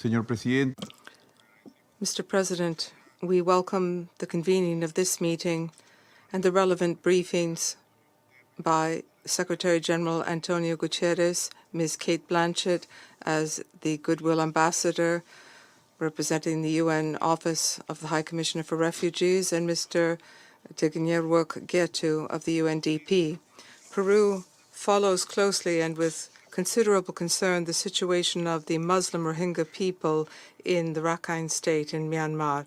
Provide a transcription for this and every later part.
Señor Presidente. Mr. President, we welcome the convening of this meeting and the relevant briefings by Secretary General Antonio Guterres, Ms. Kate Blanchett as the Goodwill Ambassador representing the UN Office of the High Commissioner for Refugees, and Mr. Tegenierwork Getu of the UNDP. Peru follows closely and with considerable concern the situation of the Muslim Rohingya people in the Rakhine State in Myanmar,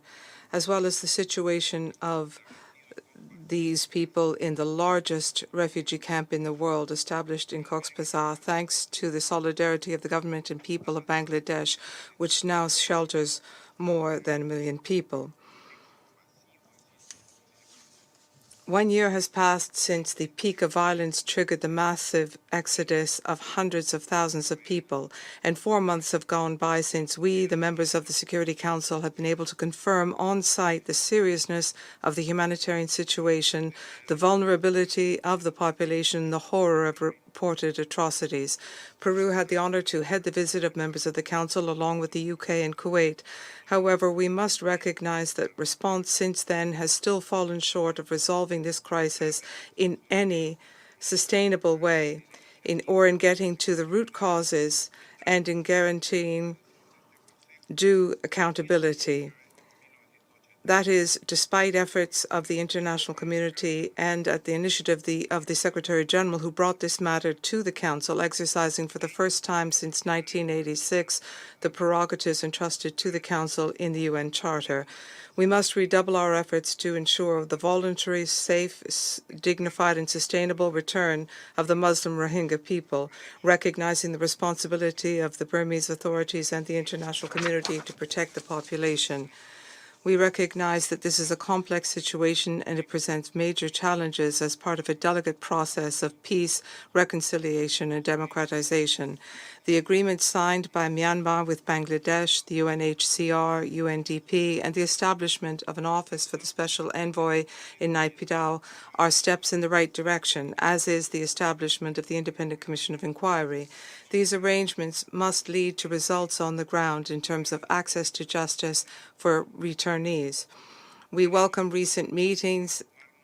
as well as the situation of these people in the largest refugee camp in the world, established in Cox's Bazar, thanks to the solidarity of the government and people of Bangladesh, which now shelters more than 1 million people. 1 year has passed since the peak of violence triggered the massive exodus of hundreds of thousands of people, and 4 months have gone by since we, the members of the Security Council, have been able to confirm on site the seriousness of the humanitarian situation, the vulnerability of the population, and the horror of reported atrocities. Peru had the honor to head the visit of members of the Council along with the UK and Kuwait. However, we must recognize that response since then has still fallen short of resolving this crisis in any sustainable way, in getting to the root causes and in guaranteeing due accountability. That is, despite efforts of the international community and at the initiative of the Secretary General, who brought this matter to the Council, exercising for the first time since 1986 the prerogatives entrusted to the Council in the UN Charter. We must redouble our efforts to ensure the voluntary, safe, dignified, and sustainable return of the Muslim Rohingya people, recognizing the responsibility of the Burmese authorities and the international community to protect the population. We recognize that this is a complex situation and it presents major challenges as part of a delicate process of peace, reconciliation, and democratization. The agreement signed by Myanmar with Bangladesh, the UNHCR, UNDP, and the establishment of an office for the Special Envoy in Naypyidaw are steps in the right direction, as is the establishment of the Independent Commission of Inquiry. These arrangements must lead to results on the ground in terms of access to justice for returnees. We welcome recent meetings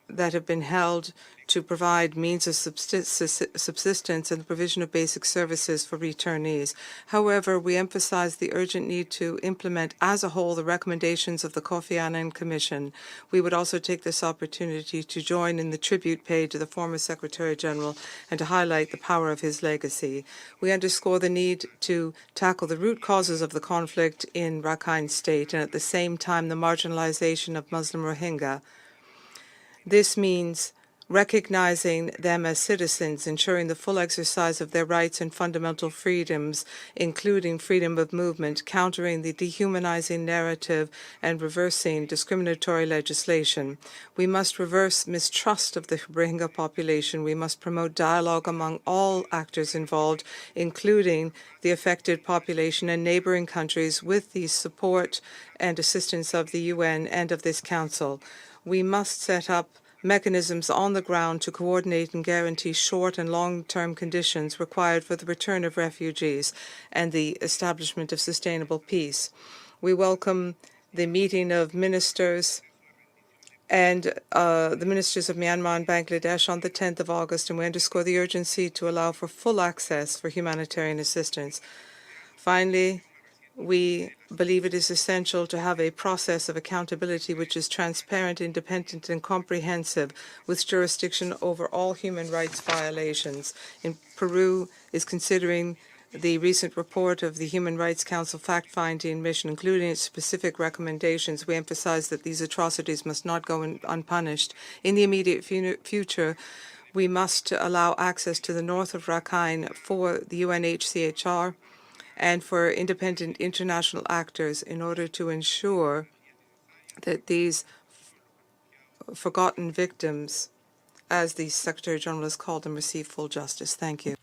that have been held to provide means of subsistence and the provision of basic services for returnees. However, we emphasize the urgent need to implement as a whole the recommendations of the Kofi Annan Commission. We would also take this opportunity to join in the tribute paid to the former Secretary General and to highlight the power of his legacy. We underscore the need to tackle the root causes of the conflict in Rakhine State and at the same time the marginalization of Muslim Rohingya. This means recognizing them as citizens, ensuring the full exercise of their rights and fundamental freedoms, including freedom of movement, countering the dehumanizing narrative, and reversing discriminatory legislation. We must reverse mistrust of the Rohingya population. We must promote dialogue among all actors involved, including the affected population and neighboring countries, with the support and assistance of the UN and of this Council. We must set up mechanisms on the ground to coordinate and guarantee short and long-term conditions required for the return of refugees and the establishment of sustainable peace. We welcome the meeting of ministers and the ministers of Myanmar and Bangladesh on the 10th of August, and we underscore the urgency to allow for full access for humanitarian assistance. Finally, we believe it is essential to have a process of accountability which is transparent, independent, and comprehensive, with jurisdiction over all human rights violations. Peru is considering the recent report of the Human Rights Council fact-finding mission, including its specific recommendations. We emphasize that these atrocities must not go unpunished. In the immediate future, we must allow access to the north of Rakhine for the UNHCR and for independent international actors in order to ensure that these forgotten victims, as the Secretary General has called them, receive full justice. Thank you.